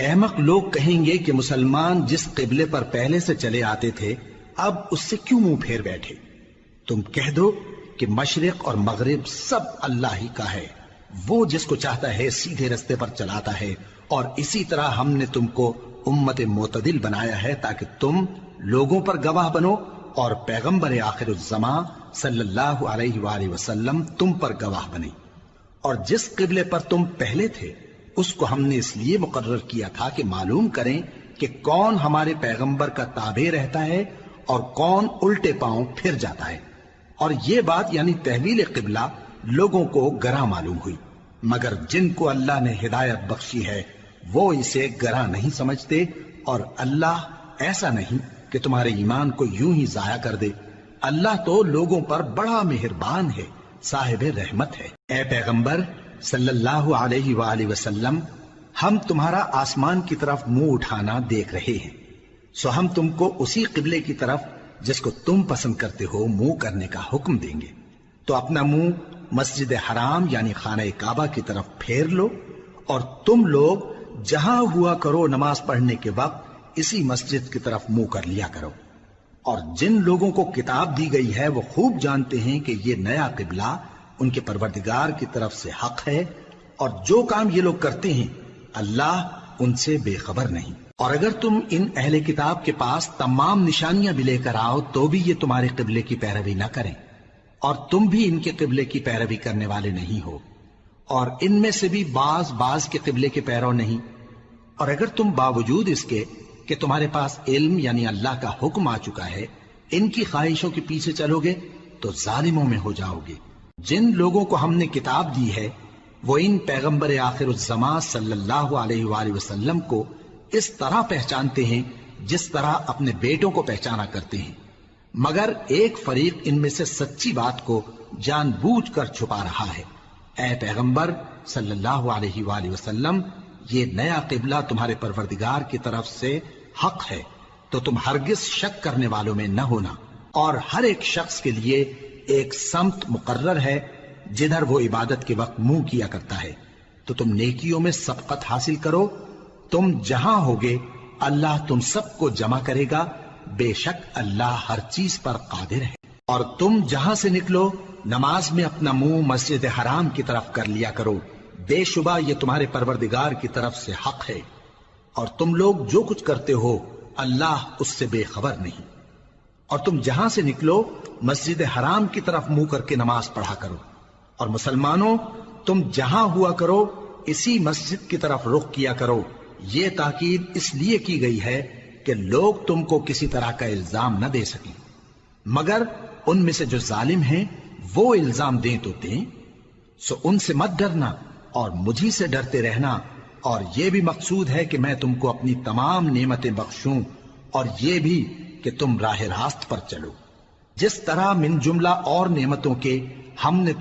احمق لوگ کہیں گے کہ مسلمان جس قبلے پر پہلے سے چلے آتے تھے اب اس سے کیوں منہ پھیر بیٹھے؟ تم کہہ دو کہ مشرق اور مغرب سب اللہ ہی کا ہے، وہ جس کو چاہتا ہے سیدھے رستے پر چلاتا ہے، اور اسی طرح ہم نے تم کو امت معتدل بنایا ہے تاکہ تم لوگوں پر گواہ بنو اور پیغمبر آخر الزمان صلی اللہ علیہ وآلہ وسلم تم پر گواہ بنے۔ اور جس قبلے پر تم پہلے تھے اس کو ہم نے اس لیے مقرر کیا تھا کہ معلوم کریں کہ کون ہمارے پیغمبر کا تابع رہتا ہے اور کون الٹے پاؤں پھر جاتا ہے۔ اور یہ بات یعنی تحویل قبلہ لوگوں کو گراں معلوم ہوئی، مگر جن کو اللہ نے ہدایت بخشی ہے وہ اسے گراں نہیں سمجھتے، اور اللہ ایسا نہیں کہ تمہارے ایمان کو یوں ہی ضائع کر دے۔ اللہ تو لوگوں پر بڑا مہربان ہے، صاحب رحمت ہے۔ اے پیغمبر صلی اللہ علیہ وآلہ وسلم، ہم تمہارا آسمان کی طرف منہ اٹھانا دیکھ رہے ہیں، سو ہم تم کو اسی قبلے کی طرف جس کو تم پسند کرتے ہو منہ کرنے کا حکم دیں گے۔ تو اپنا منہ مسجد حرام یعنی خانہ کعبہ کی طرف پھیر لو، اور تم لوگ جہاں ہوا کرو نماز پڑھنے کے وقت اسی مسجد کی طرف منہ کر لیا کرو۔ اور جن لوگوں کو کتاب دی گئی ہے وہ خوب جانتے ہیں کہ یہ نیا قبلہ ان کے پروردگار کی طرف سے حق ہے، اور جو کام یہ لوگ کرتے ہیں اللہ ان سے بے خبر نہیں۔ اور اگر تم ان اہل کتاب کے پاس تمام نشانیاں بھی لے کر آؤ تو بھی یہ تمہارے قبلے کی پیروی نہ کریں، اور تم بھی ان کے قبلے کی پیروی کرنے والے نہیں ہو، اور ان میں سے بھی بعض کے قبلے کے پیرو نہیں۔ اور اگر تم باوجود اس کے کہ تمہارے پاس علم یعنی اللہ کا حکم آ چکا ہے ان کی خواہشوں کے پیچھے چلو گے تو ظالموں میں ہو جاؤ گے۔ جن لوگوں کو ہم نے کتاب دی ہے وہ ان پیغمبر آخر الزمان صلی اللہ علیہ وآلہ وسلم کو اس طرح پہچانتے ہیں جس طرح اپنے بیٹوں کو پہچانا کرتے ہیں، مگر ایک فریق ان میں سے سچی بات کو جان بوجھ کر چھپا رہا ہے۔ اے پیغمبر صلی اللہ علیہ وآلہ وسلم، یہ نیا قبلہ تمہارے پروردگار کی طرف سے حق ہے، تو تم ہرگز شک کرنے والوں میں نہ ہونا، اور ہر ایک شخص کے لیے ایک سمت مقرر ہے جدھر وہ عبادت کے وقت منہ کیا کرتا ہے، تو تم نیکیوں میں سبقت حاصل کرو۔ تم جہاں ہوگے اللہ تم سب کو جمع کرے گا، بے شک اللہ ہر چیز پر قادر ہے۔ اور تم جہاں سے نکلو نماز میں اپنا منہ مسجد حرام کی طرف کر لیا کرو، بے شبہ یہ تمہارے پروردگار کی طرف سے حق ہے، اور تم لوگ جو کچھ کرتے ہو اللہ اس سے بے خبر نہیں۔ اور تم جہاں سے نکلو مسجد حرام کی طرف منہ کر کے نماز پڑھا کرو، اور مسلمانوں تم جہاں ہوا کرو اسی مسجد کی طرف رخ کیا کرو۔ یہ تاکید اس لیے کی گئی ہے کہ لوگ تم کو کسی طرح کا الزام نہ دے سکیں، مگر ان میں سے جو ظالم ہیں وہ الزام دیں تو دیں، سو ان سے مت ڈرنا اور مجھی سے ڈرتے رہنا، اور یہ بھی مقصود ہے کہ میں تم کو اپنی تمام نعمتیں بخشوں، اور یہ بھی کہ تم راہ راست پر چلو۔ جس طرح من جملہ اور نعمتوں کے ہم نے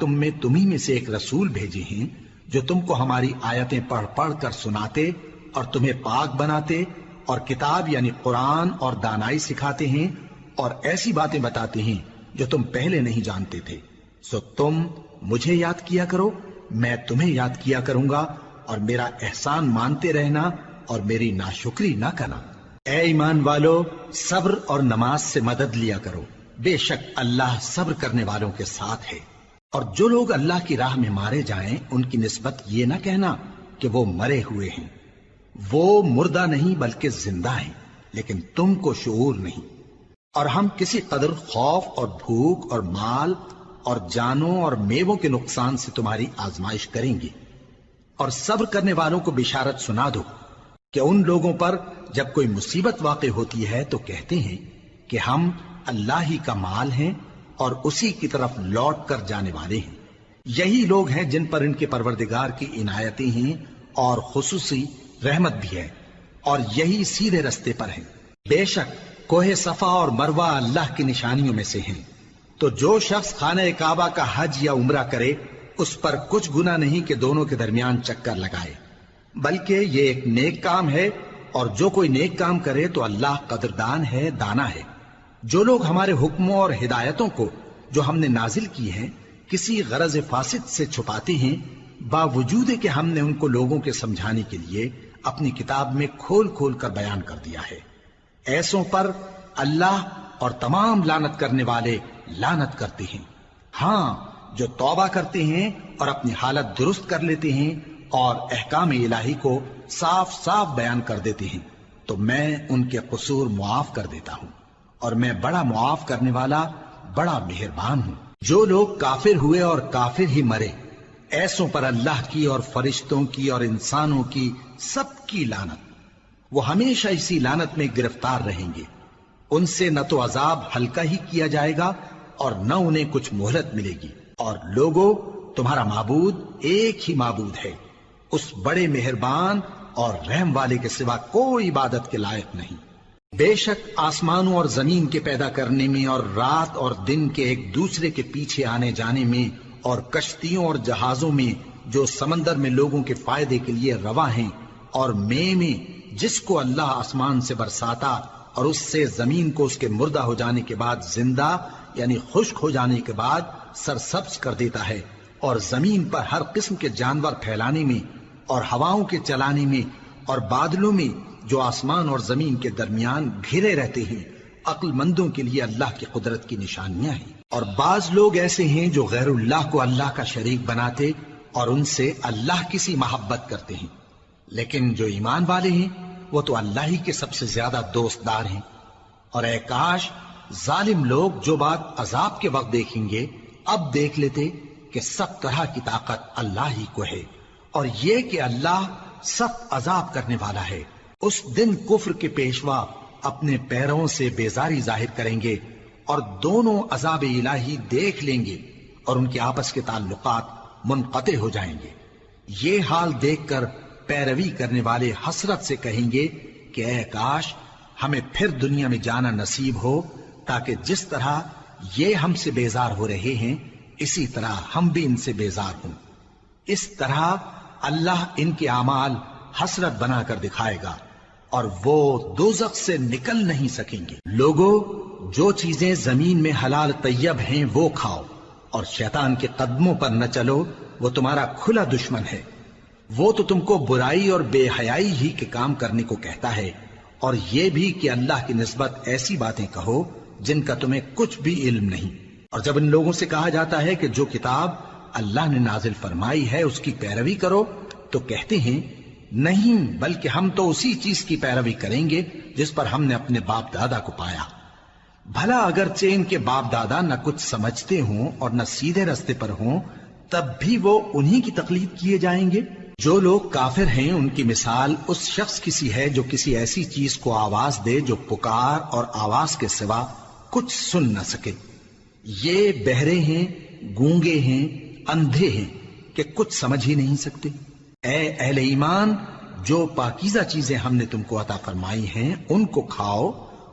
تمہیں میں سے ایک رسول بھیجے ہیں جو تم کو ہماری آیتیں پڑھ پڑھ کر سناتے اور تمہیں پاک بناتے، اور کتاب یعنی قرآن اور دانائی سکھاتے ہیں، اور ایسی باتیں بتاتے ہیں جو تم پہلے نہیں جانتے تھے، سو تم مجھے یاد کیا کرو، میں تمہیں یاد کیا کروں گا، اور میرا احسان مانتے رہنا اور میری ناشکری نہ کرنا۔ اے ایمان والو، صبر اور نماز سے مدد لیا کرو، بے شک اللہ صبر کرنے والوں کے ساتھ ہے۔ اور جو لوگ اللہ کی راہ میں مارے جائیں ان کی نسبت یہ نہ کہنا کہ وہ مرے ہوئے ہیں، وہ مردہ نہیں بلکہ زندہ ہیں، لیکن تم کو شعور نہیں۔ اور ہم کسی قدر خوف اور بھوک اور مال اور جانوں اور میووں کے نقصان سے تمہاری آزمائش کریں گے، اور صبر کرنے والوں کو بشارت سنا دو کہ ان لوگوں پر جب کوئی مصیبت واقع ہوتی ہے تو کہتے ہیں کہ ہم اللہ ہی کا مال ہیں اور اسی کی طرف لوٹ کر جانے والے ہیں۔ یہی لوگ ہیں جن پر ان کے پروردگار کی عنایتیں ہیں اور خصوصی رحمت بھی ہے، اور یہی سیدھے رستے پر ہیں۔ بے شک کوہ صفا اور مروہ اللہ کی نشانیوں میں سے ہیں، تو جو شخص خانہ کعبہ کا حج یا عمرہ کرے اس پر کچھ گناہ نہیں کہ دونوں کے درمیان چکر لگائے، بلکہ یہ ایک نیک کام ہے، اور جو کوئی نیک کام کرے تو اللہ قدردان ہے، دانا ہے۔ جو لوگ ہمارے حکموں اور ہدایتوں کو جو ہم نے نازل کی ہیں کسی غرض فاسد سے چھپاتے ہیں، باوجود کہ ہم نے ان کو لوگوں کے سمجھانے کے لیے اپنی کتاب میں کھول کھول کر بیان کر دیا ہے۔ ایسوں پر اللہ اور تمام لعنت کرنے والے لعنت کرتے ہیں۔ ہاں، جو توبہ کرتے ہیں اور اپنی حالت درست کر لیتے ہیں اور احکام الہی کو صاف صاف بیان کر دیتے ہیں تو میں ان کے قصور معاف کر دیتا ہوں، اور میں بڑا معاف کرنے والا، بڑا مہربان ہوں۔ جو لوگ کافر ہوئے اور کافر ہی مرے، ایسوں پر اللہ کی اور فرشتوں کی اور انسانوں کی سب کی لعنت، وہ ہمیشہ اسی لعنت میں گرفتار رہیں گے۔ ان سے نہ تو عذاب ہلکا ہی کیا جائے گا اور نہ انہیں کچھ مہلت ملے گی۔ اور لوگوں، تمہارا معبود ایک ہی معبود ہے، اس بڑے مہربان اور رحم والے کے سوا کوئی عبادت کے لائق نہیں۔ بے شک آسمانوں اور زمین کے پیدا کرنے میں اور رات اور دن کے ایک دوسرے کے پیچھے آنے جانے میں اور کشتیوں اور جہازوں میں جو سمندر میں لوگوں کے فائدے کے لیے رواں ہیں، اور میں جس کو اللہ آسمان سے برساتا اور اس سے زمین کو اس کے مردہ ہو جانے کے بعد زندہ یعنی خشک ہو جانے کے بعد سرسبز کر دیتا ہے، اور زمین پر ہر قسم کے جانور پھیلانے میں اور ہواؤں کے چلانے میں اور بادلوں میں جو آسمان اور زمین کے درمیان گھرے رہتے ہیں، عقل مندوں کے لیے اللہ کی قدرت کی نشانیاں ہیں۔ اور بعض لوگ ایسے ہیں جو غیر اللہ کو اللہ کا شریک بناتے اور ان سے اللہ کی سی محبت کرتے ہیں، لیکن جو ایمان والے ہیں وہ تو اللہ ہی کے سب سے زیادہ دوست دار ہیں۔ اور اے کاش ظالم لوگ جو بات عذاب کے وقت دیکھیں گے اب دیکھ لیتے کہ سب طرح کی طاقت اللہ ہی کو ہے، اور یہ کہ اللہ سخت عذاب کرنے والا ہے۔ اس دن کفر کے پیشوا اپنے پیروں سے بیزاری ظاہر کریں گے اور دونوں عذاب الہی دیکھ لیں گے اور ان کے آپس کے تعلقات منقطع ہو جائیں گے۔ یہ حال دیکھ کر پیروی کرنے والے حسرت سے کہیں گے کہ اے کاش ہمیں پھر دنیا میں جانا نصیب ہو، تاکہ جس طرح یہ ہم سے بیزار ہو رہے ہیں اسی طرح ہم بھی ان سے بیزار ہوں۔ اس طرح اللہ ان کے اعمال حسرت بنا کر دکھائے گا اور وہ دوزخ سے نکل نہیں سکیں گے۔ لوگوں، جو چیزیں زمین میں حلال طیب ہیں وہ کھاؤ، اور شیطان کے قدموں پر نہ چلو، وہ تمہارا کھلا دشمن ہے۔ وہ تو تم کو برائی اور بے حیائی ہی کے کام کرنے کو کہتا ہے، اور یہ بھی کہ اللہ کی نسبت ایسی باتیں کہو جن کا تمہیں کچھ بھی علم نہیں۔ اور جب ان لوگوں سے کہا جاتا ہے کہ جو کتاب اللہ نے نازل فرمائی ہے اس کی پیروی کرو، تو کہتے ہیں نہیں، بلکہ ہم تو اسی چیز کی پیروی کریں گے جس پر ہم نے اپنے باپ دادا کو پایا۔ بھلا اگرچہ ان کے باپ دادا نہ کچھ سمجھتے ہوں اور نہ سیدھے رستے پر ہوں، تب بھی وہ انہی کی تقلید کیے جائیں گے۔ جو لوگ کافر ہیں ان کی مثال اس شخص کی سی ہے جو کسی ایسی چیز کو آواز دے جو پکار اور آواز کے سوا کچھ سن نہ سکے۔ یہ بہرے ہیں، گونگے ہیں، اندھے ہیں کہ کچھ سمجھ ہی نہیں سکتے۔ اے اہل ایمان، جو پاکیزہ چیزیں ہم نے تم کو عطا فرمائی ہیں ان کو کھاؤ،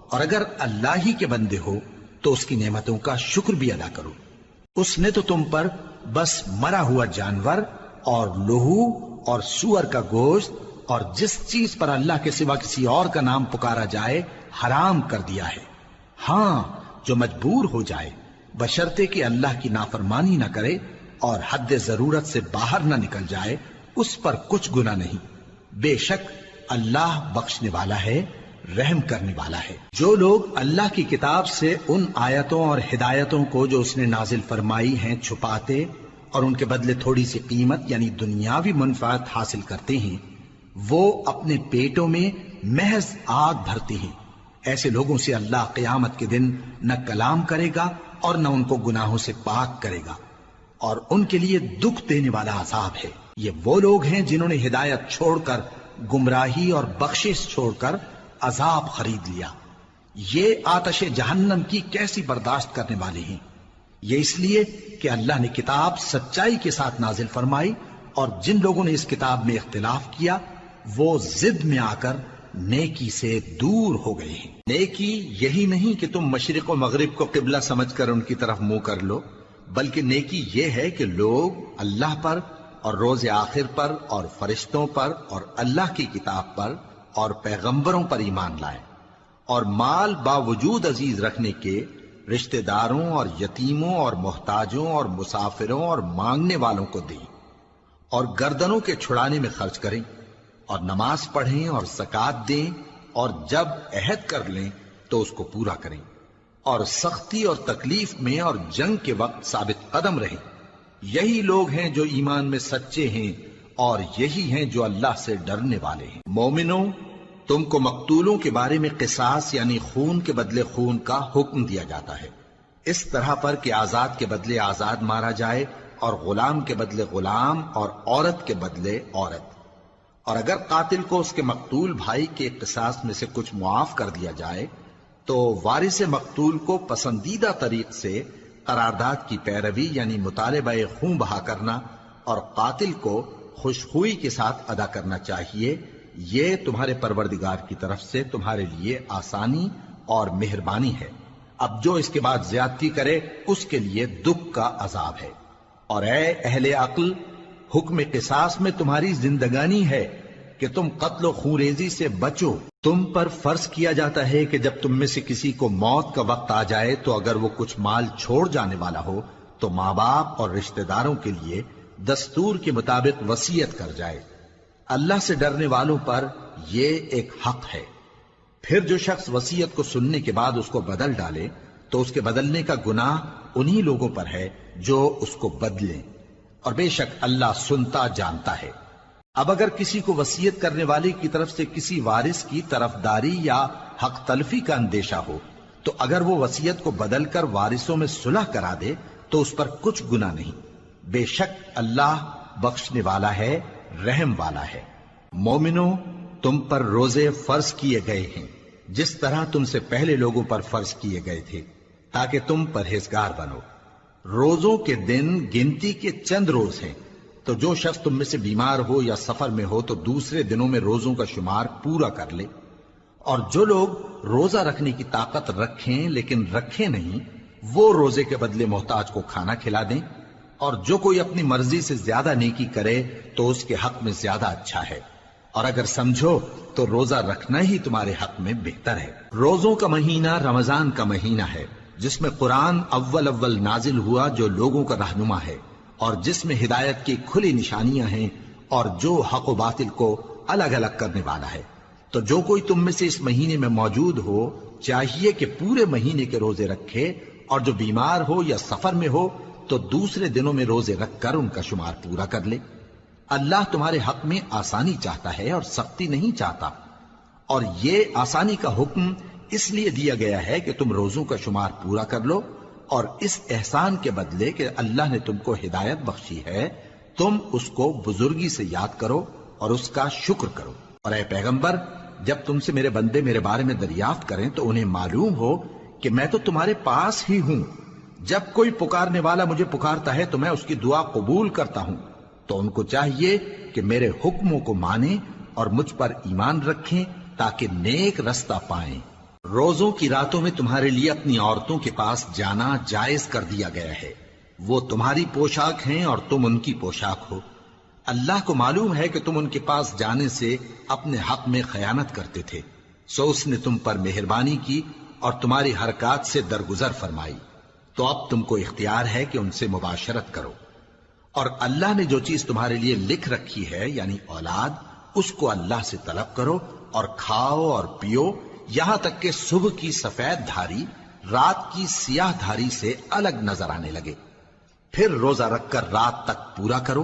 اور اگر اللہ ہی کے بندے ہو تو اس کی نعمتوں کا شکر بھی ادا کرو۔ اس نے تو تم پر بس مرا ہوا جانور اور لہو اور سور کا گوشت اور جس چیز پر اللہ کے سوا کسی اور کا نام پکارا جائے حرام کر دیا ہے۔ ہاں، جو مجبور ہو جائے بشرطے کہ اللہ کی نافرمانی نہ کرے اور حد ضرورت سے باہر نہ نکل جائے، اس پر کچھ گناہ نہیں۔ بے شک اللہ بخشنے والا ہے، رحم کرنے والا ہے۔ جو لوگ اللہ کی کتاب سے ان آیتوں اور ہدایتوں کو جو اس نے نازل فرمائی ہیں چھپاتے اور ان کے بدلے تھوڑی سی قیمت یعنی دنیاوی منفعت حاصل کرتے ہیں، وہ اپنے پیٹوں میں محض آگ بھرتے ہیں۔ ایسے لوگوں سے اللہ قیامت کے دن نہ کلام کرے گا اور نہ ان کو گناہوں سے پاک کرے گا، اور ان کے لیے دکھ دینے والا عذاب ہے۔ یہ وہ لوگ ہیں جنہوں نے ہدایت چھوڑ کر گمراہی اور بخشش چھوڑ کر عذاب خرید لیا۔ یہ آتش جہنم کی کیسی برداشت کرنے والے ہیں۔ یہ اس لیے کہ اللہ نے کتاب سچائی کے ساتھ نازل فرمائی، اور جن لوگوں نے اس کتاب میں اختلاف کیا وہ ضد میں آ کر نیکی سے دور ہو گئے ہیں۔ نیکی یہی نہیں کہ تم مشرق و مغرب کو قبلہ سمجھ کر ان کی طرف منہ کر لو، بلکہ نیکی یہ ہے کہ لوگ اللہ پر اور روز آخر پر اور فرشتوں پر اور اللہ کی کتاب پر اور پیغمبروں پر ایمان لائیں، اور مال باوجود عزیز رکھنے کے رشتہ داروں اور یتیموں اور محتاجوں اور مسافروں اور مانگنے والوں کو دیں، اور گردنوں کے چھڑانے میں خرچ کریں، اور نماز پڑھیں اور زکات دیں، اور جب عہد کر لیں تو اس کو پورا کریں، اور سختی اور تکلیف میں اور جنگ کے وقت ثابت قدم رہیں۔ یہی لوگ ہیں جو ایمان میں سچے ہیں، اور یہی ہیں جو اللہ سے ڈرنے والے ہیں۔ مومنوں، تم کو مقتولوں کے بارے میں قصاص یعنی خون کے بدلے خون کا حکم دیا جاتا ہے، اس طرح پر کہ آزاد کے بدلے آزاد مارا جائے، اور غلام کے بدلے غلام، اور عورت کے بدلے عورت۔ اور اگر قاتل کو اس کے مقتول بھائی کے قصاص میں سے کچھ معاف کر دیا جائے تو وارث مقتول کو پسندیدہ طریق سے قرارداد کی پیروی یعنی مطالبہ خون بہا کرنا اور قاتل کو خوشخوئی کے ساتھ ادا کرنا چاہیے۔ یہ تمہارے پروردگار کی طرف سے تمہارے لیے آسانی اور مہربانی ہے۔ اب جو اس کے بعد زیادتی کرے اس کے لیے دکھ کا عذاب ہے۔ اور اے اہل عقل، حکم قصاص میں تمہاری زندگانی ہے کہ تم قتل و خونریزی سے بچو۔ تم پر فرض کیا جاتا ہے کہ جب تم میں سے کسی کو موت کا وقت آ جائے تو اگر وہ کچھ مال چھوڑ جانے والا ہو تو ماں باپ اور رشتہ داروں کے لیے دستور کے مطابق وصیت کر جائے۔ اللہ سے ڈرنے والوں پر یہ ایک حق ہے۔ پھر جو شخص وصیت کو سننے کے بعد اس کو بدل ڈالے تو اس کے بدلنے کا گناہ انہی لوگوں پر ہے جو اس کو بدلیں، اور بے شک اللہ سنتا جانتا ہے۔ اب اگر کسی کو وصیت کرنے والے کی طرف سے کسی وارث کی طرفداری یا حق تلفی کا اندیشہ ہو تو اگر وہ وصیت کو بدل کر وارثوں میں صلح کرا دے تو اس پر کچھ گناہ نہیں، بے شک اللہ بخشنے والا ہے، رحم والا ہے۔ مومنوں، تم پر روزے فرض کیے گئے ہیں جس طرح تم سے پہلے لوگوں پر فرض کیے گئے تھے تاکہ تم پرہیزگار بنو۔ روزوں کے دن گنتی کے چند روز ہیں، تو جو شخص تم میں سے بیمار ہو یا سفر میں ہو تو دوسرے دنوں میں روزوں کا شمار پورا کر لے۔ اور جو لوگ روزہ رکھنے کی طاقت رکھیں لیکن رکھیں نہیں، وہ روزے کے بدلے محتاج کو کھانا کھلا دیں۔ اور جو کوئی اپنی مرضی سے زیادہ نیکی کرے تو اس کے حق میں زیادہ اچھا ہے، اور اگر سمجھو تو روزہ رکھنا ہی تمہارے حق میں بہتر ہے۔ روزوں کا مہینہ رمضان کا مہینہ ہے جس میں قرآن اول نازل ہوا، جو لوگوں کا رہنما ہے اور جس میں ہدایت کی کھلی نشانیاں ہیں، اور جو حق و باطل کو الگ الگ کرنے والا ہے۔ تو جو کوئی تم میں سے اس مہینے میں موجود ہو چاہیے کہ پورے مہینے کے روزے رکھے، اور جو بیمار ہو یا سفر میں ہو تو دوسرے دنوں میں روزے رکھ کر ان کا شمار پورا کر لے۔ اللہ تمہارے حق میں آسانی چاہتا ہے اور سختی نہیں چاہتا، اور یہ آسانی کا حکم اس لیے دیا گیا ہے کہ تم روزوں کا شمار پورا کر لو، اور اس احسان کے بدلے کہ اللہ نے تم کو ہدایت بخشی ہے تم اس کو بزرگی سے یاد کرو اور اس کا شکر کرو۔ اور اے پیغمبر، جب تم سے میرے بندے میرے بارے میں دریافت کریں تو انہیں معلوم ہو کہ میں تو تمہارے پاس ہی ہوں۔ جب کوئی پکارنے والا مجھے پکارتا ہے تو میں اس کی دعا قبول کرتا ہوں، تو ان کو چاہیے کہ میرے حکموں کو مانیں اور مجھ پر ایمان رکھیں تاکہ نیک رستہ پائیں۔ روزوں کی راتوں میں تمہارے لیے اپنی عورتوں کے پاس جانا جائز کر دیا گیا ہے، وہ تمہاری پوشاک ہیں اور تم ان کی پوشاک ہو۔ اللہ کو معلوم ہے کہ تم ان کے پاس جانے سے اپنے حق میں خیانت کرتے تھے، سو اس نے تم پر مہربانی کی اور تمہاری حرکات سے درگزر فرمائی، تو اب تم کو اختیار ہے کہ ان سے مباشرت کرو۔ اور اللہ نے جو چیز تمہارے لیے لکھ رکھی ہے یعنی اولاد، اس کو اللہ سے طلب کرو اور کھاؤ اور پیو یہاں تک کہ صبح کی سفید دھاری رات کی سیاہ دھاری سے الگ نظر آنے لگے، پھر روزہ رکھ کر رات تک پورا کرو۔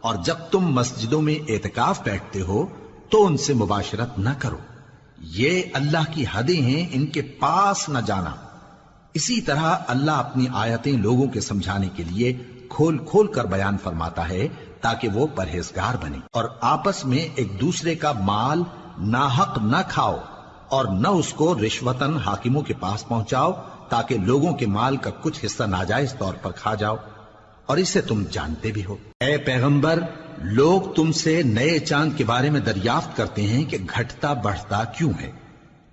اور جب تم مسجدوں میں اعتکاف بیٹھتے ہو تو ان سے مباشرت نہ کرو، یہ اللہ کی حدیں ہیں، ان کے پاس نہ جانا۔ اسی طرح اللہ اپنی آیتیں لوگوں کے سمجھانے کے لیے کھول کھول کر بیان فرماتا ہے تاکہ وہ پرہیزگار بنے۔ اور آپس میں ایک دوسرے کا مال ناحق نہ کھاؤ، اور نہ اس کو رشوتاً حاکموں کے پاس پہنچاؤ تاکہ لوگوں کے مال کا کچھ حصہ ناجائز طور پر کھا جاؤ، اور اسے تم جانتے بھی ہو۔ اے پیغمبر، لوگ تم سے نئے چاند کے بارے میں دریافت کرتے ہیں کہ گھٹتا بڑھتا کیوں ہے۔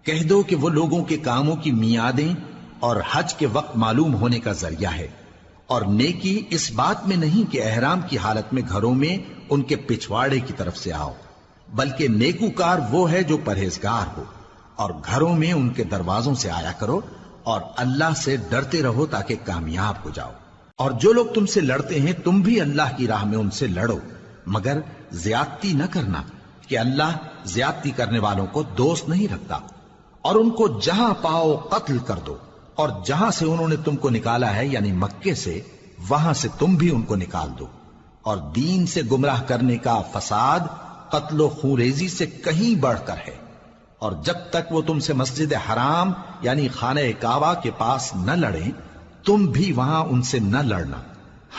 کہہ دو کہ وہ لوگوں کے کاموں کی میعادیں اور حج کے وقت معلوم ہونے کا ذریعہ ہے، اور نیکی اس بات میں نہیں کہ احرام کی حالت میں گھروں میں ان کے پچھواڑے کی طرف سے آؤ، بلکہ نیکوکار وہ ہے جو پرہیزگار ہو، اور گھروں میں ان کے دروازوں سے آیا کرو، اور اللہ سے ڈرتے رہو تاکہ کامیاب ہو جاؤ۔ اور جو لوگ تم سے لڑتے ہیں تم بھی اللہ کی راہ میں ان سے لڑو، مگر زیادتی نہ کرنا، کہ اللہ زیادتی کرنے والوں کو دوست نہیں رکھتا، اور ان کو جہاں پاؤ قتل کر دو، اور جہاں سے انہوں نے تم کو نکالا ہے یعنی مکے سے، وہاں سے تم بھی ان کو نکال دو۔ اور دین سے گمراہ کرنے کا فساد قتل و خونریزی سے کہیں بڑھ کر ہے، اور جب تک وہ تم سے مسجد حرام یعنی خانہ کعبہ کے پاس نہ لڑیں تم بھی وہاں ان سے نہ لڑنا۔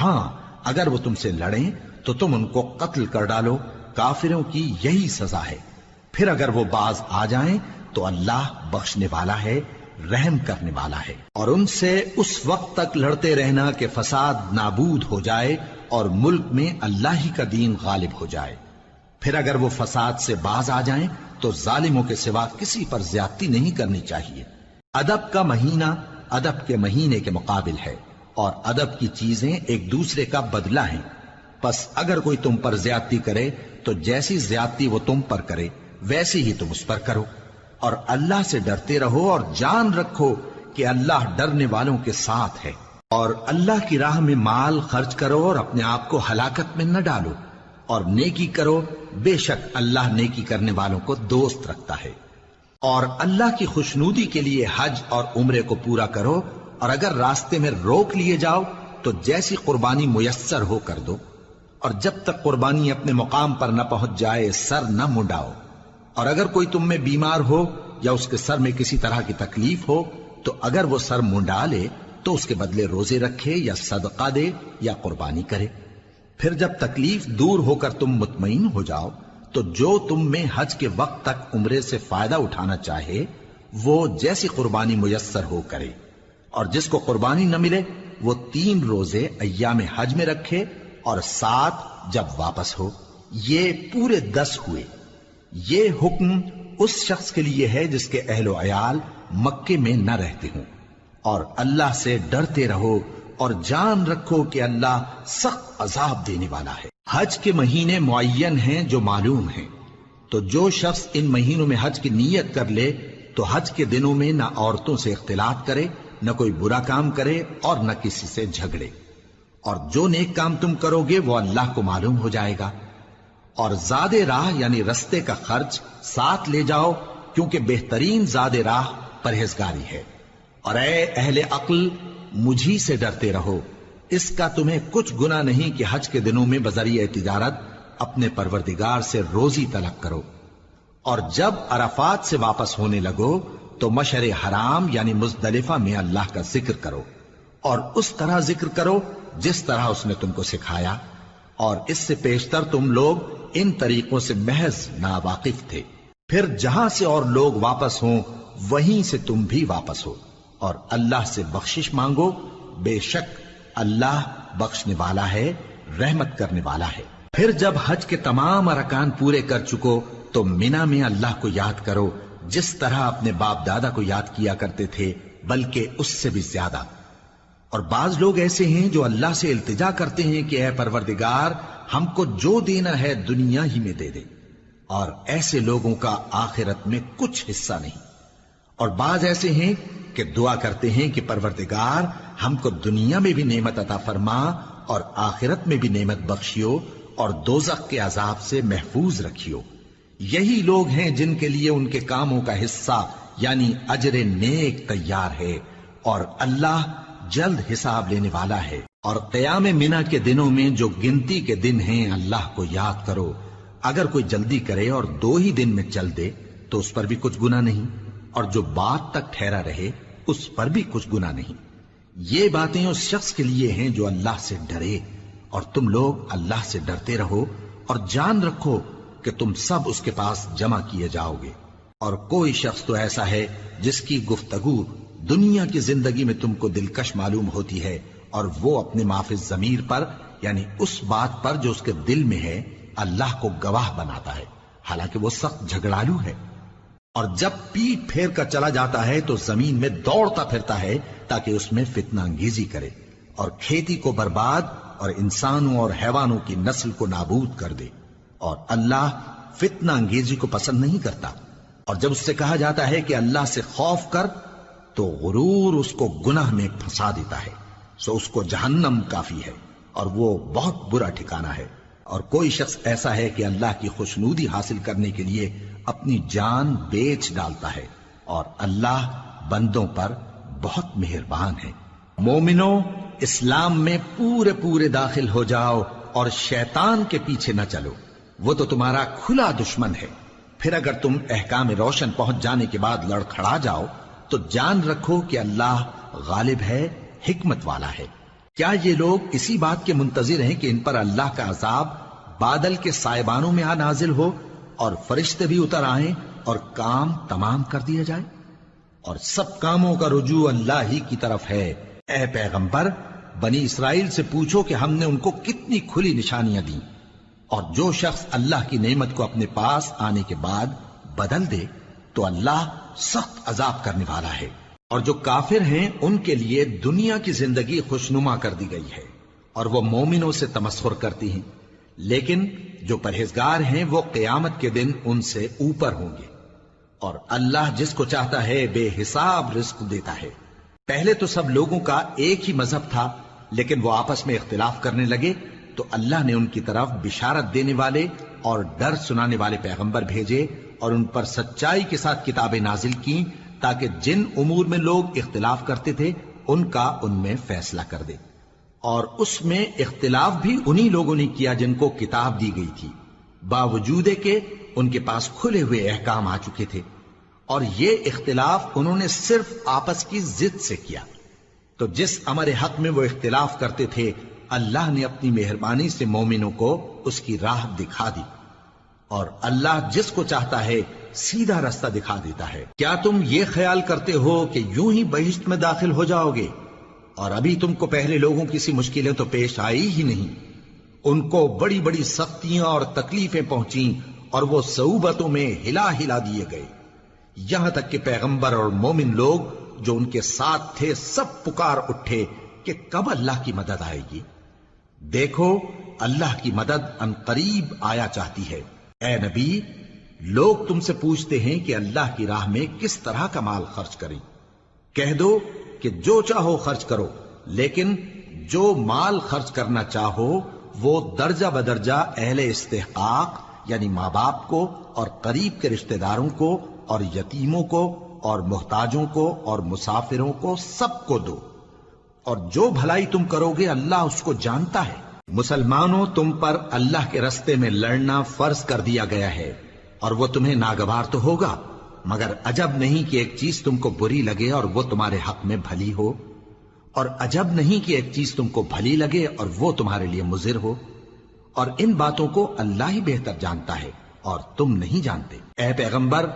ہاں اگر وہ تم سے لڑیں تو تم ان کو قتل کر ڈالو، کافروں کی یہی سزا ہے۔ پھر اگر وہ باز آ جائیں تو اللہ بخشنے والا ہے، رحم کرنے والا ہے۔ اور ان سے اس وقت تک لڑتے رہنا کہ فساد نابود ہو جائے اور ملک میں اللہ ہی کا دین غالب ہو جائے۔ پھر اگر وہ فساد سے باز آ جائیں تو ظالموں کے سوا کسی پر زیادتی نہیں کرنی چاہیے۔ ادب کا مہینہ ادب کے مہینے کے مقابل ہے، اور ادب کی چیزیں ایک دوسرے کا بدلہ ہیں۔ پس اگر کوئی تم پر زیادتی کرے تو جیسی زیادتی وہ تم پر کرے ویسی ہی تم اس پر کرو، اور اللہ سے ڈرتے رہو اور جان رکھو کہ اللہ ڈرنے والوں کے ساتھ ہے۔ اور اللہ کی راہ میں مال خرچ کرو اور اپنے آپ کو ہلاکت میں نہ ڈالو، اور نیکی کرو، بے شک اللہ نیکی کرنے والوں کو دوست رکھتا ہے۔ اور اللہ کی خوشنودی کے لیے حج اور عمرے کو پورا کرو، اور اگر راستے میں روک لیے جاؤ تو جیسی قربانی میسر ہو کر دو، اور جب تک قربانی اپنے مقام پر نہ پہنچ جائے سر نہ منڈاؤ۔ اور اگر کوئی تم میں بیمار ہو یا اس کے سر میں کسی طرح کی تکلیف ہو تو اگر وہ سر منڈا لے تو اس کے بدلے روزے رکھے یا صدقہ دے یا قربانی کرے۔ پھر جب تکلیف دور ہو کر تم مطمئن ہو جاؤ تو جو تم میں حج کے وقت تک عمرے سے فائدہ اٹھانا چاہے وہ جیسی قربانی میسر ہو کرے، اور جس کو قربانی نہ ملے وہ 3 روزے ایام حج میں رکھے اور 7 جب واپس ہو، یہ پورے 10 ہوئے۔ یہ حکم اس شخص کے لیے ہے جس کے اہل و عیال مکے میں نہ رہتے ہوں۔ اور اللہ سے ڈرتے رہو اور جان رکھو کہ اللہ سخت عذاب دینے والا ہے۔ حج کے مہینے معین ہیں جو معلوم ہیں، تو جو شخص ان مہینوں میں حج کی نیت کر لے تو حج کے دنوں میں نہ عورتوں سے اختلاط کرے، نہ کوئی برا کام کرے اور نہ کسی سے جھگڑے۔ اور جو نیک کام تم کرو گے وہ اللہ کو معلوم ہو جائے گا۔ اور زاد راہ یعنی رستے کا خرچ ساتھ لے جاؤ، کیونکہ بہترین زاد راہ پرہیزگاری ہے۔ اور اے اہل عقل مجھی سے ڈرتے رہو، اس کا تمہیں کچھ گناہ نہیں کہ حج کے دنوں میں بذریعہ تجارت اپنے پروردگار سے روزی طلب کرو۔ اور جب عرفات سے واپس ہونے لگو تو مشعر حرام یعنی مزدلفہ میں اللہ کا ذکر کرو، اور اس طرح ذکر کرو جس طرح اس نے تم کو سکھایا، اور اس سے پیشتر تم لوگ ان طریقوں سے محض ناواقف تھے۔ پھر جہاں سے اور لوگ واپس ہوں وہیں سے تم بھی واپس ہو، اور اللہ سے بخشش مانگو، بے شک اللہ بخشنے والا ہے، رحمت کرنے والا ہے۔ پھر جب حج کے تمام ارکان پورے کر چکو تو مینا میں اللہ کو یاد کرو جس طرح اپنے باپ دادا کو یاد کیا کرتے تھے، بلکہ اس سے بھی زیادہ۔ اور بعض لوگ ایسے ہیں جو اللہ سے التجا کرتے ہیں کہ اے پروردگار ہم کو جو دینا ہے دنیا ہی میں دے دے، اور ایسے لوگوں کا آخرت میں کچھ حصہ نہیں۔ اور بعض ایسے ہیں کہ دعا کرتے ہیں کہ پروردگار ہم کو دنیا میں بھی نعمت عطا فرما اور آخرت میں بھی نعمت بخشیو اور دوزخ کے عذاب سے محفوظ رکھیو۔ یہی لوگ ہیں جن کے لیے ان کے کاموں کا حصہ یعنی اجر نیک تیار ہے، اور اللہ جلد حساب لینے والا ہے۔ اور قیام منا کے دنوں میں جو گنتی کے دن ہیں اللہ کو یاد کرو، اگر کوئی جلدی کرے اور 2 ہی دن میں چل دے تو اس پر بھی کچھ گناہ نہیں، اور جو بات تک ٹھہرا رہے اس پر بھی کچھ گناہ نہیں۔ یہ باتیں اس شخص کے لیے ہیں جو اللہ سے ڈرے، اور تم لوگ اللہ سے ڈرتے رہو اور جان رکھو کہ تم سب اس کے پاس جمع کیے جاؤ گے۔ اور کوئی شخص تو ایسا ہے جس کی گفتگو دنیا کی زندگی میں تم کو دلکش معلوم ہوتی ہے، اور وہ اپنے معافی ضمیر پر یعنی اس بات پر جو اس کے دل میں ہے اللہ کو گواہ بناتا ہے، حالانکہ وہ سخت جھگڑالو ہے۔ اور جب پیٹ پھیر کر چلا جاتا ہے تو زمین میں دوڑتا پھرتا ہے تاکہ اس میں فتنہ انگیزی کرے اور کھیتی کو برباد اور انسانوں اور حیوانوں کی نسل کو نابود کر دے، اور اللہ فتنہ انگیزی کو پسند نہیں کرتا۔ اور جب اس سے کہا جاتا ہے کہ اللہ سے خوف کر تو غرور اس کو گناہ میں پھنسا دیتا ہے، سو اس کو جہنم کافی ہے اور وہ بہت برا ٹھکانہ ہے۔ اور کوئی شخص ایسا ہے کہ اللہ کی خوشنودی حاصل کرنے کے لیے اپنی جان بیچ ڈالتا ہے، اور اللہ بندوں پر بہت مہربان ہے۔ مومنو، اسلام میں پورے پورے داخل ہو جاؤ اور شیطان کے پیچھے نہ چلو، وہ تو تمہارا کھلا دشمن ہے۔ پھر اگر تم احکام روشن پہنچ جانے کے بعد لڑکھڑا جاؤ تو جان رکھو کہ اللہ غالب ہے، حکمت والا ہے۔ کیا یہ لوگ اسی بات کے منتظر ہیں کہ ان پر اللہ کا عذاب بادل کے سائبانوں میں نازل ہو اور فرشتے بھی اتر آئیں اور کام تمام کر دیا جائے؟ اور سب کاموں کا رجوع اللہ ہی کی طرف ہے۔ اے پیغمبر، بنی اسرائیل سے پوچھو کہ ہم نے ان کو کتنی کھلی نشانیاں دیں، اور جو شخص اللہ کی نعمت کو اپنے پاس آنے کے بعد بدل دے تو اللہ سخت عذاب کرنے والا ہے۔ اور جو کافر ہیں ان کے لیے دنیا کی زندگی خوشنما کر دی گئی ہے، اور وہ مومنوں سے تمسخر کرتی ہیں، لیکن جو پرہیزگار ہیں وہ قیامت کے دن ان سے اوپر ہوں گے۔ اور اللہ جس کو چاہتا ہے بے حساب رزق دیتا ہے۔ پہلے تو سب لوگوں کا ایک ہی مذہب تھا، لیکن وہ آپس میں اختلاف کرنے لگے تو اللہ نے ان کی طرف بشارت دینے والے اور ڈر سنانے والے پیغمبر بھیجے، اور ان پر سچائی کے ساتھ کتابیں نازل کی تاکہ جن امور میں لوگ اختلاف کرتے تھے ان کا ان میں فیصلہ کر دے۔ اور اس میں اختلاف بھی انہی لوگوں نے کیا جن کو کتاب دی گئی تھی، باوجود کہ ان کے پاس کھلے ہوئے احکام آ چکے تھے، اور یہ اختلاف انہوں نے صرف آپس کی ضد سے کیا۔ تو جس امر حق میں وہ اختلاف کرتے تھے اللہ نے اپنی مہربانی سے مومنوں کو اس کی راہ دکھا دی، اور اللہ جس کو چاہتا ہے سیدھا رستہ دکھا دیتا ہے۔ کیا تم یہ خیال کرتے ہو کہ یوں ہی بہشت میں داخل ہو جاؤ گے، اور ابھی تم کو پہلے لوگوں کی سی مشکلیں تو پیش آئی ہی نہیں؟ ان کو بڑی بڑی سختیاں اور تکلیفیں پہنچیں، اور وہ صعوبتوں میں ہلا ہلا دیے گئے، یہاں تک کہ پیغمبر اور مومن لوگ جو ان کے ساتھ تھے سب پکار اٹھے کہ کب اللہ کی مدد آئے گی۔ دیکھو اللہ کی مدد ان قریب آیا چاہتی ہے۔ اے نبی، لوگ تم سے پوچھتے ہیں کہ اللہ کی راہ میں کس طرح کا مال خرچ کریں۔ کہہ دو کہ جو چاہو خرچ کرو، لیکن جو مال خرچ کرنا چاہو وہ درجہ بدرجہ اہل استحقاق یعنی ماں باپ کو اور قریب کے رشتہ داروں کو اور یتیموں کو اور محتاجوں کو اور مسافروں کو سب کو دو، اور جو بھلائی تم کرو گے اللہ اس کو جانتا ہے۔ مسلمانوں، تم پر اللہ کے رستے میں لڑنا فرض کر دیا گیا ہے، اور وہ تمہیں ناگوار تو ہوگا، مگر عجب نہیں کہ ایک چیز تم کو بری لگے اور وہ تمہارے حق میں بھلی ہو، اور عجب نہیں کہ ایک چیز تم کو بھلی لگے اور وہ تمہارے لیے مضر ہو، اور ان باتوں کو اللہ ہی بہتر جانتا ہے اور تم نہیں جانتے۔ اے پیغمبر،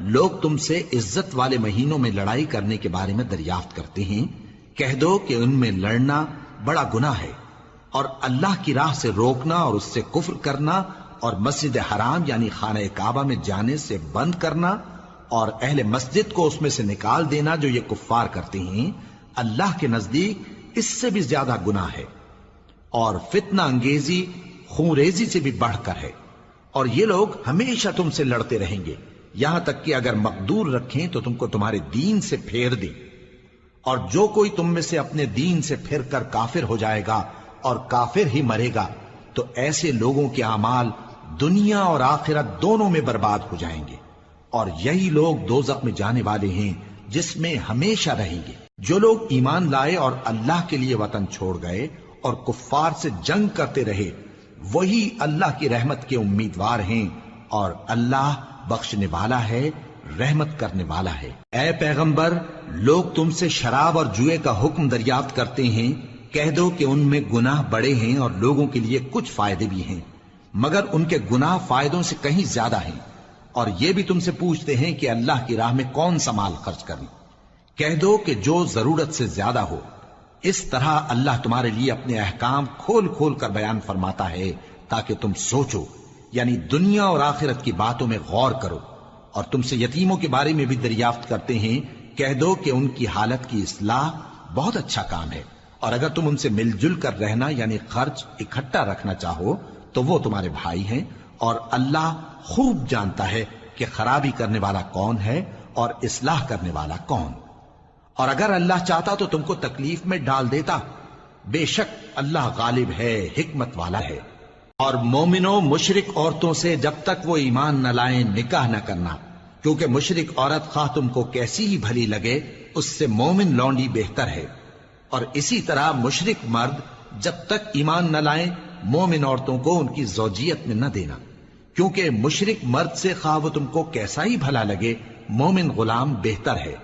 لوگ تم سے عزت والے مہینوں میں لڑائی کرنے کے بارے میں دریافت کرتے ہیں، کہہ دو کہ ان میں لڑنا بڑا گناہ ہے، اور اللہ کی راہ سے روکنا اور اس سے کفر کرنا اور مسجد حرام یعنی خانہ کعبہ میں جانے سے بند کرنا اور اہل مسجد کو اس میں سے نکال دینا جو یہ کفار کرتے ہیں، اللہ کے نزدیک اس سے بھی زیادہ گناہ ہے، اور فتنہ انگیزی خون ریزی سے بھی بڑھ کر ہے۔ اور یہ لوگ ہمیشہ تم سے لڑتے رہیں گے، یہاں تک کہ اگر مقدور رکھیں تو تم کو تمہارے دین سے پھیر دیں، اور جو کوئی تم میں سے اپنے دین سے پھر کر کافر ہو جائے گا اور کافر ہی مرے گا تو ایسے لوگوں کے اعمال دنیا اور آخرت دونوں میں برباد ہو جائیں گے، اور یہی لوگ دوزخ میں جانے والے ہیں جس میں ہمیشہ رہیں گے۔ جو لوگ ایمان لائے اور اللہ کے لیے وطن چھوڑ گئے اور کفار سے جنگ کرتے رہے وہی اللہ کی رحمت کے امیدوار ہیں، اور اللہ بخشنے والا ہے، رحمت کرنے والا ہے۔ اے پیغمبر، لوگ تم سے شراب اور جوئے کا حکم دریافت کرتے ہیں، کہہ دو کہ ان میں گناہ بڑے ہیں اور لوگوں کے لیے کچھ فائدے بھی ہیں، مگر ان کے گناہ فائدوں سے کہیں زیادہ ہیں۔ اور یہ بھی تم سے پوچھتے ہیں کہ اللہ کی راہ میں کون سا مال خرچ کریں، کہہ دو کہ جو ضرورت سے زیادہ ہو۔ اس طرح اللہ تمہارے لیے اپنے احکام کھول کھول کر بیان فرماتا ہے تاکہ تم سوچو، یعنی دنیا اور آخرت کی باتوں میں غور کرو۔ اور تم سے یتیموں کے بارے میں بھی دریافت کرتے ہیں، کہہ دو کہ ان کی حالت کی اصلاح بہت اچھا کام ہے، اور اگر تم ان سے مل جل کر رہنا یعنی خرچ اکٹھا رکھنا چاہو تو وہ تمہارے بھائی ہیں، اور اللہ خوب جانتا ہے کہ خرابی کرنے والا کون ہے اور اصلاح کرنے والا کون۔ اور اگر اللہ چاہتا تو تم کو تکلیف میں ڈال دیتا، بے شک اللہ غالب ہے، حکمت والا ہے۔ اور مومنوں مشرک عورتوں سے جب تک وہ ایمان نہ لائیں نکاح نہ کرنا، کیونکہ مشرک عورت خواہ تم کو کیسی ہی بھلی لگے اس سے مومن لونڈی بہتر ہے۔ اور اسی طرح مشرک مرد جب تک ایمان نہ لائیں مومن عورتوں کو ان کی زوجیت میں نہ دینا، کیونکہ مشرک مرد سے خواہ وہ تم کو کیسا ہی بھلا لگے مومن غلام بہتر ہے۔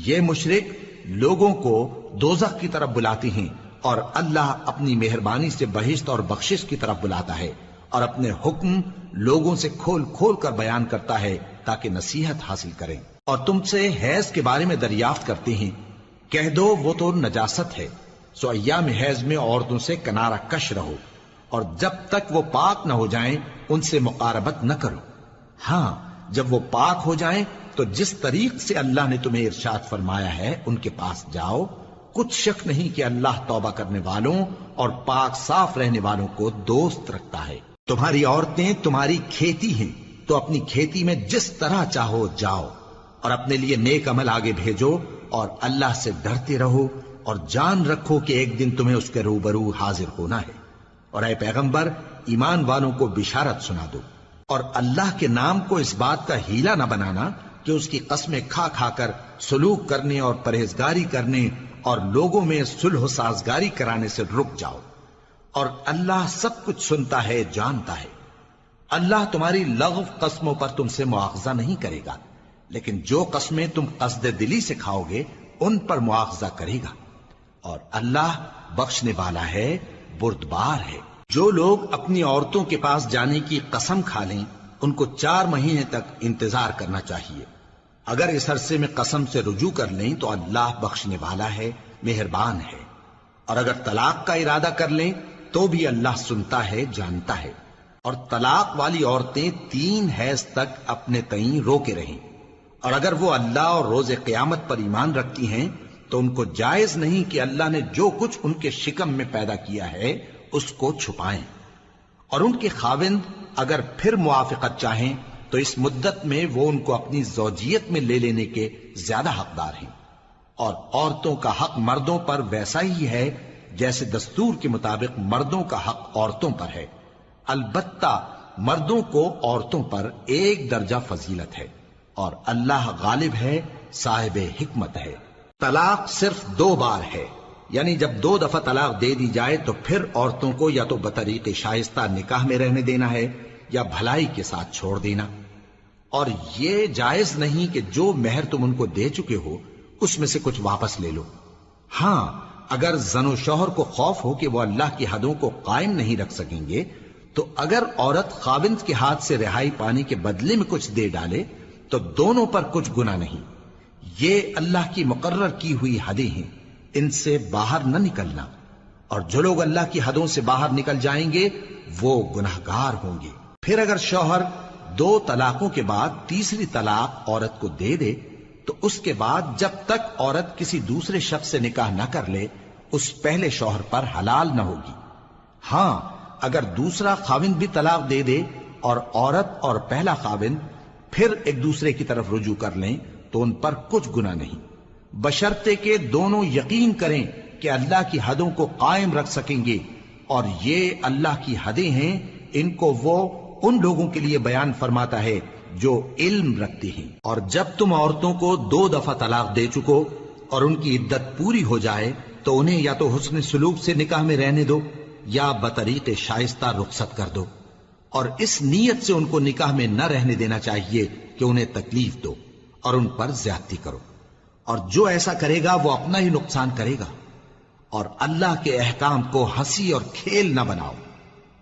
یہ مشرک لوگوں کو دوزخ کی طرف بلاتی ہیں، اور اللہ اپنی مہربانی سے بہشت اور بخشش کی طرف بلاتا ہے، اور اپنے حکم لوگوں سے کھول کھول کر بیان کرتا ہے تاکہ نصیحت حاصل کریں۔ اور تم سے حیض کے بارے میں دریافت کرتے ہیں، کہہ دو وہ تو نجاست ہے، سو ایام حیض میں عورتوں سے کنارہ کش رہو، اور جب تک وہ پاک نہ ہو جائیں ان سے مقاربت نہ کرو۔ ہاں جب وہ پاک ہو جائیں تو جس طریق سے اللہ نے تمہیں ارشاد فرمایا ہے ان کے پاس جاؤ، کچھ شک نہیں کہ اللہ توبہ کرنے والوں اور پاک صاف رہنے والوں کو دوست رکھتا ہے۔ تمہاری عورتیں تمہاری کھیتی ہیں، تو اپنی کھیتی میں جس طرح چاہو جاؤ، اور اپنے لیے نیک عمل آگے بھیجو، اور اللہ سے ڈرتے رہو، اور جان رکھو کہ ایک دن تمہیں اس کے روبرو حاضر ہونا ہے۔ اور اے پیغمبر ایمان والوں کو بشارت سنا دو، اور اللہ کے نام کو اس بات کا ہیلا نہ بنانا کہ اس کی قسمیں کھا کھا کر سلوک کرنے اور پرہیزگاری کرنے اور لوگوں میں صلح و سازگاری کرانے سے رک جاؤ، اور اللہ سب کچھ سنتا ہے جانتا ہے۔ اللہ تمہاری لغو قسموں پر تم سے مواخذہ نہیں کرے گا، لیکن جو قسمیں تم قصد دلی سے کھاؤ گے ان پر مواخذہ کرے گا، اور اللہ بخشنے والا ہے بردبار ہے۔ جو لوگ اپنی عورتوں کے پاس جانے کی قسم کھا لیں ان کو 4 مہینے تک انتظار کرنا چاہیے۔ اگر اس عرصے میں قسم سے رجوع کر لیں تو اللہ بخشنے والا ہے، مہربان ہے، اور اگر طلاق کا ارادہ کر لیں تو بھی اللہ سنتا ہے جانتا ہے۔ اور طلاق والی عورتیں 3 حیض تک اپنے تئیں روکے رہیں، اور اگر وہ اللہ اور روز قیامت پر ایمان رکھتی ہیں تو ان کو جائز نہیں کہ اللہ نے جو کچھ ان کے شکم میں پیدا کیا ہے اس کو چھپائیں، اور ان کے خاوند اگر پھر موافقت چاہیں تو اس مدت میں وہ ان کو اپنی زوجیت میں لے لینے کے زیادہ حقدار ہیں۔ اور عورتوں کا حق مردوں پر ویسا ہی ہے جیسے دستور کے مطابق مردوں کا حق عورتوں پر ہے، البتہ مردوں کو عورتوں پر 1 درجہ فضیلت ہے، اور اللہ غالب ہے، صاحب حکمت ہے۔ طلاق صرف 2 بار ہے، یعنی جب 2 دفعہ طلاق دے دی جائے تو پھر عورتوں کو یا تو بطریق شائستہ نکاح میں رہنے دینا ہے یا بھلائی کے ساتھ چھوڑ دینا۔ اور یہ جائز نہیں کہ جو مہر تم ان کو دے چکے ہو اس میں سے کچھ واپس لے لو۔ ہاں اگر زن و شوہر کو خوف ہو کہ وہ اللہ کی حدوں کو قائم نہیں رکھ سکیں گے تو اگر عورت خاوند کے ہاتھ سے رہائی پانے کے بدلے میں کچھ دے ڈالے تو دونوں پر کچھ گناہ نہیں۔ یہ اللہ کی مقرر کی ہوئی حدیں ہیں، ان سے باہر نہ نکلنا، اور جو لوگ اللہ کی حدوں سے باہر نکل جائیں گے وہ گناہگار ہوں گے۔ پھر اگر شوہر 2 طلاقوں کے بعد تیسری طلاق عورت کو دے دے تو اس کے بعد جب تک عورت کسی دوسرے شخص سے نکاح نہ کر لے اس پہلے شوہر پر حلال نہ ہوگی۔ ہاں اگر دوسرا خاوند بھی طلاق دے دے اور عورت اور پہلا خاوند پھر ایک دوسرے کی طرف رجوع کر لیں تو ان پر کچھ گناہ نہیں، بشرطے کہ دونوں یقین کریں کہ اللہ کی حدوں کو قائم رکھ سکیں گے، اور یہ اللہ کی حدیں ہیں، ان کو وہ ان لوگوں کے لیے بیان فرماتا ہے جو علم رکھتے ہیں۔ اور جب تم عورتوں کو 2 دفعہ طلاق دے چکو اور ان کی عدت پوری ہو جائے تو انہیں یا تو حسن سلوک سے نکاح میں رہنے دو یا بطریق شائستہ رخصت کر دو، اور اس نیت سے ان کو نکاح میں نہ رہنے دینا چاہیے کہ انہیں تکلیف دو اور ان پر زیادتی کرو، اور جو ایسا کرے گا وہ اپنا ہی نقصان کرے گا۔ اور اللہ کے احکام کو ہنسی اور کھیل نہ بناؤ،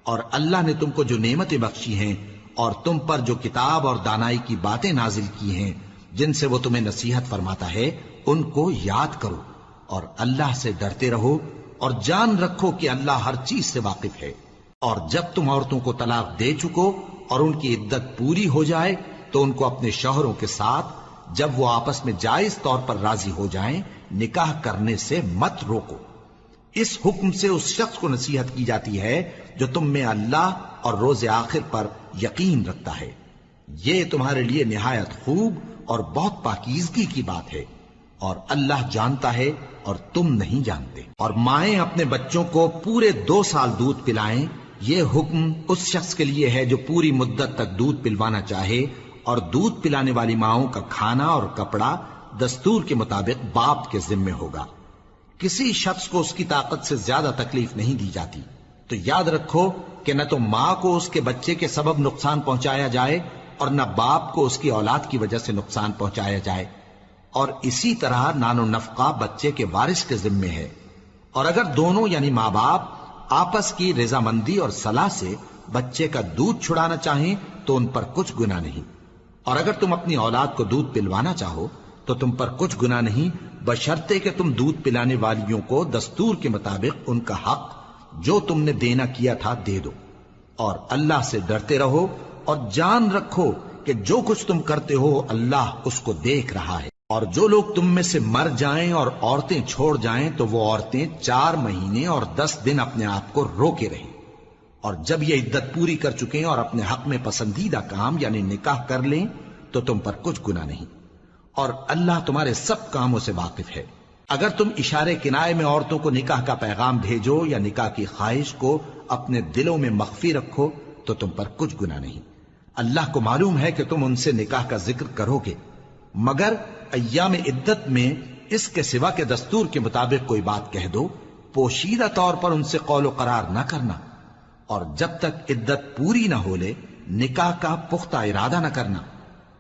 اور اللہ نے تم کو جو نعمتیں بخشی ہیں اور تم پر جو کتاب اور دانائی کی باتیں نازل کی ہیں جن سے وہ تمہیں نصیحت فرماتا ہے ان کو یاد کرو، اور اللہ سے ڈرتے رہو، اور جان رکھو کہ اللہ ہر چیز سے واقف ہے۔ اور جب تم عورتوں کو طلاق دے چکو اور ان کی عدت پوری ہو جائے تو ان کو اپنے شوہروں کے ساتھ جب وہ آپس میں جائز طور پر راضی ہو جائیں نکاح کرنے سے مت روکو۔ اس حکم سے اس شخص کو نصیحت کی جاتی ہے جو تم میں اللہ اور روز آخر پر یقین رکھتا ہے۔ یہ تمہارے لیے نہایت خوب اور بہت پاکیزگی کی بات ہے، اور اللہ جانتا ہے اور تم نہیں جانتے۔ اور مائیں اپنے بچوں کو پورے 2 سال دودھ پلائیں یہ حکم اس شخص کے لیے ہے جو پوری مدت تک دودھ پلوانا چاہے، اور دودھ پلانے والی ماؤں کا کھانا اور کپڑا دستور کے مطابق باپ کے ذمے ہوگا۔ کسی شخص کو اس کی طاقت سے زیادہ تکلیف نہیں دی جاتی، تو یاد رکھو کہ نہ تو ماں کو اس کے بچے کے سبب نقصان پہنچایا جائے اور نہ باپ کو اس کی اولاد کی وجہ سے نقصان پہنچایا جائے، اور اسی طرح نان و نفقہ بچے کے وارث کے ذمے ہے۔ اور اگر دونوں یعنی ماں باپ آپس کی رضامندی اور صلاح سے بچے کا دودھ چھڑانا چاہیں تو ان پر کچھ گناہ نہیں، اور اگر تم اپنی اولاد کو دودھ پلوانا چاہو تو تم پر کچھ گناہ نہیں، بشرطے کہ تم دودھ پلانے والیوں کو دستور کے مطابق ان کا حق جو تم نے دینا کیا تھا دے دو، اور اللہ سے ڈرتے رہو اور جان رکھو کہ جو کچھ تم کرتے ہو اللہ اس کو دیکھ رہا ہے۔ اور جو لوگ تم میں سے مر جائیں اور عورتیں چھوڑ جائیں تو وہ عورتیں 4 مہینے اور 10 دن اپنے آپ کو روکے رہیں، اور جب یہ عدت پوری کر چکیں اور اپنے حق میں پسندیدہ کام یعنی نکاح کر لیں تو تم پر کچھ گناہ نہیں، اور اللہ تمہارے سب کاموں سے واقف ہے۔ اگر تم اشارے کنائے میں عورتوں کو نکاح کا پیغام بھیجو یا نکاح کی خواہش کو اپنے دلوں میں مخفی رکھو تو تم پر کچھ گناہ نہیں۔ اللہ کو معلوم ہے کہ تم ان سے نکاح کا ذکر کرو گے، مگر ایام عدت میں اس کے سوا کے دستور کے مطابق کوئی بات کہہ دو، پوشیدہ طور پر ان سے قول و قرار نہ کرنا، اور جب تک عدت پوری نہ ہو لے نکاح کا پختہ ارادہ نہ کرنا،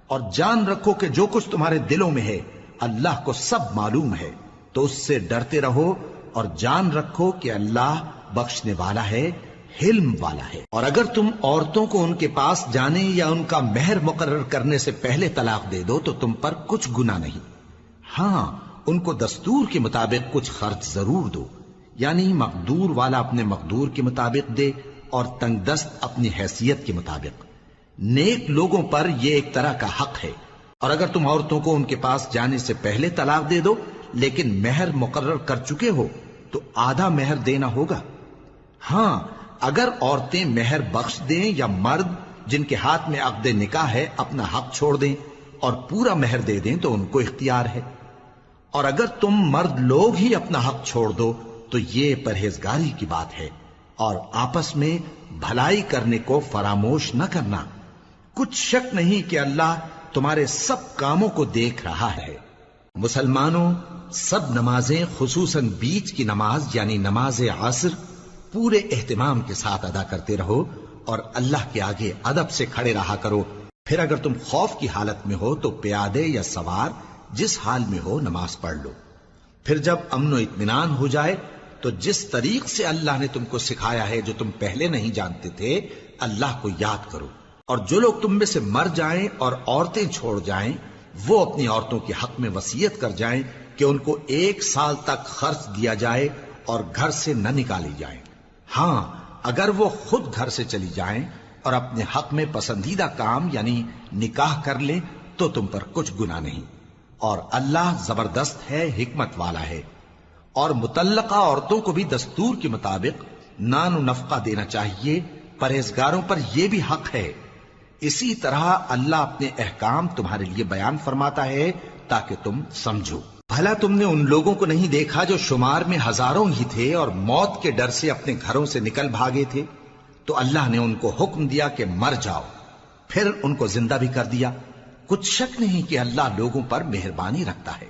اور جان رکھو کہ جو کچھ تمہارے دلوں میں ہے اللہ کو سب معلوم ہے، تو اس سے ڈرتے رہو اور جان رکھو کہ اللہ بخشنے والا ہے، حلم والا ہے۔ اور اگر تم عورتوں کو ان کے پاس جانے یا ان کا مہر مقرر کرنے سے پہلے طلاق دے دو تو تم پر کچھ گناہ نہیں، ہاں ان کو دستور کے مطابق کچھ خرچ ضرور دو، یعنی مقدور والا اپنے مقدور کے مطابق دے اور تنگ دست اپنی حیثیت کے مطابق۔ نیک لوگوں پر یہ ایک طرح کا حق ہے۔ اور اگر تم عورتوں کو ان کے پاس جانے سے پہلے طلاق دے دو لیکن مہر مقرر کر چکے ہو تو آدھا مہر دینا ہوگا۔ ہاں اگر عورتیں مہر بخش دیں یا مرد جن کے ہاتھ میں عقد نکاح ہے اپنا حق چھوڑ دیں اور پورا مہر دے دیں تو ان کو اختیار ہے، اور اگر تم مرد لوگ ہی اپنا حق چھوڑ دو تو یہ پرہیزگاری کی بات ہے، اور آپس میں بھلائی کرنے کو فراموش نہ کرنا۔ کچھ شک نہیں کہ اللہ تمہارے سب کاموں کو دیکھ رہا ہے۔ مسلمانوں، سب نمازیں خصوصاً بیچ کی نماز یعنی نماز عصر پورے اہتمام کے ساتھ ادا کرتے رہو اور اللہ کے آگے ادب سے کھڑے رہا کرو۔ پھر اگر تم خوف کی حالت میں ہو تو پیادے یا سوار جس حال میں ہو نماز پڑھ لو۔ پھر جب امن و اطمینان ہو جائے تو جس طریق سے اللہ نے تم کو سکھایا ہے جو تم پہلے نہیں جانتے تھے اللہ کو یاد کرو۔ اور جو لوگ تم میں سے مر جائیں اور عورتیں چھوڑ جائیں وہ اپنی عورتوں کے حق میں وصیت کر جائیں کہ ان کو 1 سال تک خرچ دیا جائے اور گھر سے نہ نکالی جائیں۔ ہاں اگر وہ خود گھر سے چلی جائیں اور اپنے حق میں پسندیدہ کام یعنی نکاح کر لیں تو تم پر کچھ گناہ نہیں، اور اللہ زبردست ہے، حکمت والا ہے۔ اور مطلقہ عورتوں کو بھی دستور کے مطابق نان و نفقہ دینا چاہیے، پرہیزگاروں پر یہ بھی حق ہے۔ اسی طرح اللہ اپنے احکام تمہارے لیے بیان فرماتا ہے تاکہ تم سمجھو۔ بھلا تم نے ان لوگوں کو نہیں دیکھا جو شمار میں ہزاروں ہی تھے اور موت کے ڈر سے اپنے گھروں سے نکل بھاگے تھے؟ تو اللہ نے ان کو حکم دیا کہ مر جاؤ، پھر ان کو زندہ بھی کر دیا۔ کچھ شک نہیں کہ اللہ لوگوں پر مہربانی رکھتا ہے،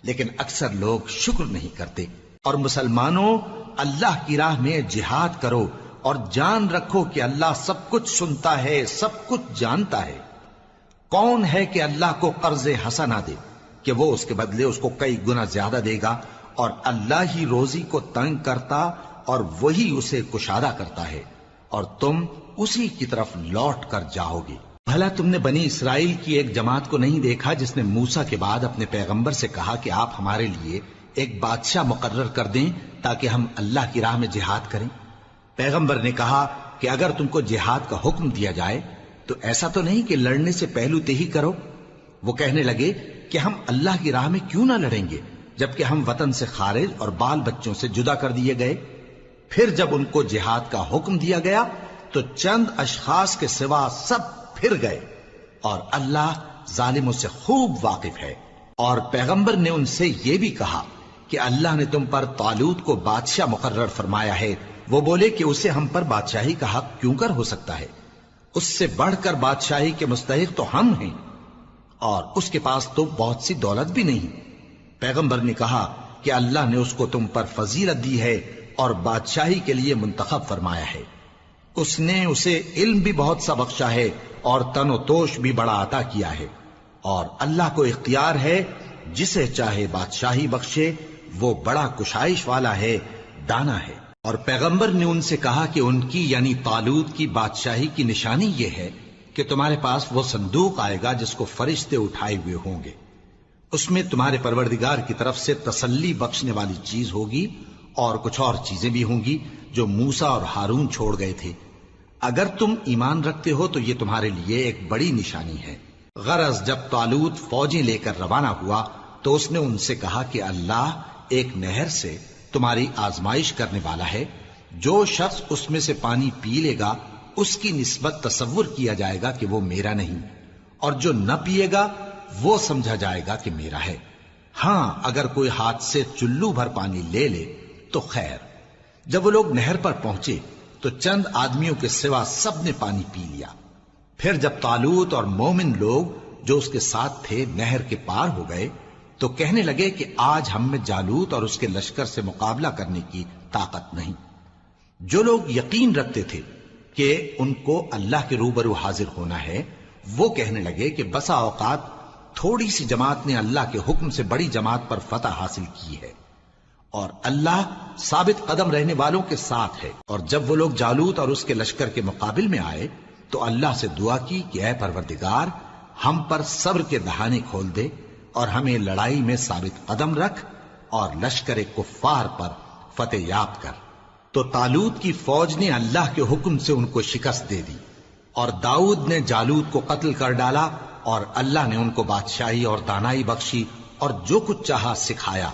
لیکن اکثر لوگ شکر نہیں کرتے۔ اور مسلمانوں، اللہ کی راہ میں جہاد کرو اور جان رکھو کہ اللہ سب کچھ سنتا ہے، سب کچھ جانتا ہے۔ کون ہے کہ اللہ کو قرض حسنہ دے کہ وہ اس کے بدلے اس کو کئی گنا زیادہ دے گا، اور اللہ ہی روزی کو تنگ کرتا اور وہی اسے کشادہ کرتا ہے، اور تم اسی کی طرف لوٹ کر جاؤ گے۔ بھلا تم نے بنی اسرائیل کی ایک جماعت کو نہیں دیکھا جس نے موسیٰ کے بعد اپنے پیغمبر سے کہا کہ آپ ہمارے لیے ایک بادشاہ مقرر کر دیں تاکہ ہم اللہ کی راہ میں جہاد کریں؟ پیغمبر نے کہا کہ اگر تم کو جہاد کا حکم دیا جائے تو ایسا تو نہیں کہ لڑنے سے پہلو تہی کرو۔ وہ کہنے لگے کہ ہم اللہ کی راہ میں کیوں نہ لڑیں گے جبکہ ہم وطن سے خارج اور بال بچوں سے جدا کر دیے گئے۔ پھر جب ان کو جہاد کا حکم دیا گیا تو چند اشخاص کے سوا سب پھر گئے، اور اللہ ظالموں سے خوب واقف ہے۔ اور پیغمبر نے ان سے یہ بھی کہا کہ اللہ نے تم پر طالوت کو بادشاہ مقرر فرمایا ہے وہ بولے کہ اسے ہم پر بادشاہی کا حق کیوں کر ہو سکتا ہے؟ اس سے بڑھ کر بادشاہی کے مستحق تو ہم ہیں، اور اس کے پاس تو بہت سی دولت بھی نہیں۔ پیغمبر نے کہا کہ اللہ نے اس کو تم پر فضیلت دی ہے اور بادشاہی کے لیے منتخب فرمایا ہے۔ اس نے اسے علم بھی بہت سا بخشا ہے اور تن و توش بھی بڑا عطا کیا ہے، اور اللہ کو اختیار ہے جسے چاہے بادشاہی بخشے، وہ بڑا کشائش والا ہے، دانا ہے۔ اور پیغمبر نے ان سے کہا کہ ان کی یعنی طالوت کی بادشاہی کی نشانی یہ ہے کہ تمہارے پاس وہ صندوق آئے گا جس کو فرشتے اٹھائے ہوئے ہوں گے، اس میں تمہارے پروردگار کی طرف سے تسلی بخشنے والی چیز ہوگی اور کچھ اور چیزیں بھی ہوں گی جو موسیٰ اور ہارون چھوڑ گئے تھے۔ اگر تم ایمان رکھتے ہو تو یہ تمہارے لیے ایک بڑی نشانی ہے۔ غرض جب طالوت فوجیں لے کر روانہ ہوا تو اس نے ان سے کہا کہ اللہ ایک نہر سے تمہاری آزمائش کرنے والا ہے، جو شخص اس میں سے پانی پی لے گا اس کی نسبت تصور کیا جائے گا کہ وہ میرا نہیں، اور جو نہ پیے گا وہ سمجھا جائے گا کہ میرا ہے۔ ہاں اگر کوئی ہاتھ سے چلو بھر پانی لے لے تو خیر۔ جب وہ لوگ نہر پر پہنچے تو چند آدمیوں کے سوا سب نے پانی پی لیا۔ پھر جب طالوت اور مومن لوگ جو اس کے ساتھ تھے نہر کے پار ہو گئے تو کہنے لگے کہ آج ہم میں جالوت اور اس کے لشکر سے مقابلہ کرنے کی طاقت نہیں۔ جو لوگ یقین رکھتے تھے کہ ان کو اللہ کے روبرو حاضر ہونا ہے، وہ کہنے لگے کہ بسا اوقات تھوڑی سی جماعت نے اللہ کے حکم سے بڑی جماعت پر فتح حاصل کی ہے، اور اللہ ثابت قدم رہنے والوں کے ساتھ ہے۔ اور جب وہ لوگ جالوت اور اس کے لشکر کے مقابل میں آئے تو اللہ سے دعا کی کہ اے پروردگار، ہم پر صبر کے دہانے کھول دے اور ہمیں لڑائی میں ثابت قدم رکھ اور لشکر کفار پر فتح یاب کر۔ تو طالوت کی فوج نے اللہ کے حکم سے ان کو شکست دے دی، اور داؤد نے جالوت کو قتل کر ڈالا، اور اللہ نے ان کو بادشاہی اور دانائی بخشی اور جو کچھ چاہا سکھایا۔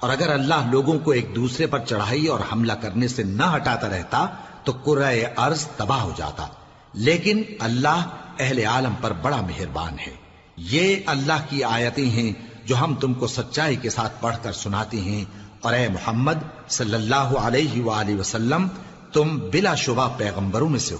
اور اگر اللہ لوگوں کو ایک دوسرے پر چڑھائی اور حملہ کرنے سے نہ ہٹاتا رہتا تو کرۂ ارض تباہ ہو جاتا، لیکن اللہ اہل عالم پر بڑا مہربان ہے۔ یہ اللہ کی آیتیں ہیں جو ہم تم کو سچائی کے ساتھ پڑھ کر سناتے ہیں، اور اے محمد صلی اللہ علیہ وآلہ وسلم، تم بلا شبہ پیغمبروں میں سے ہو۔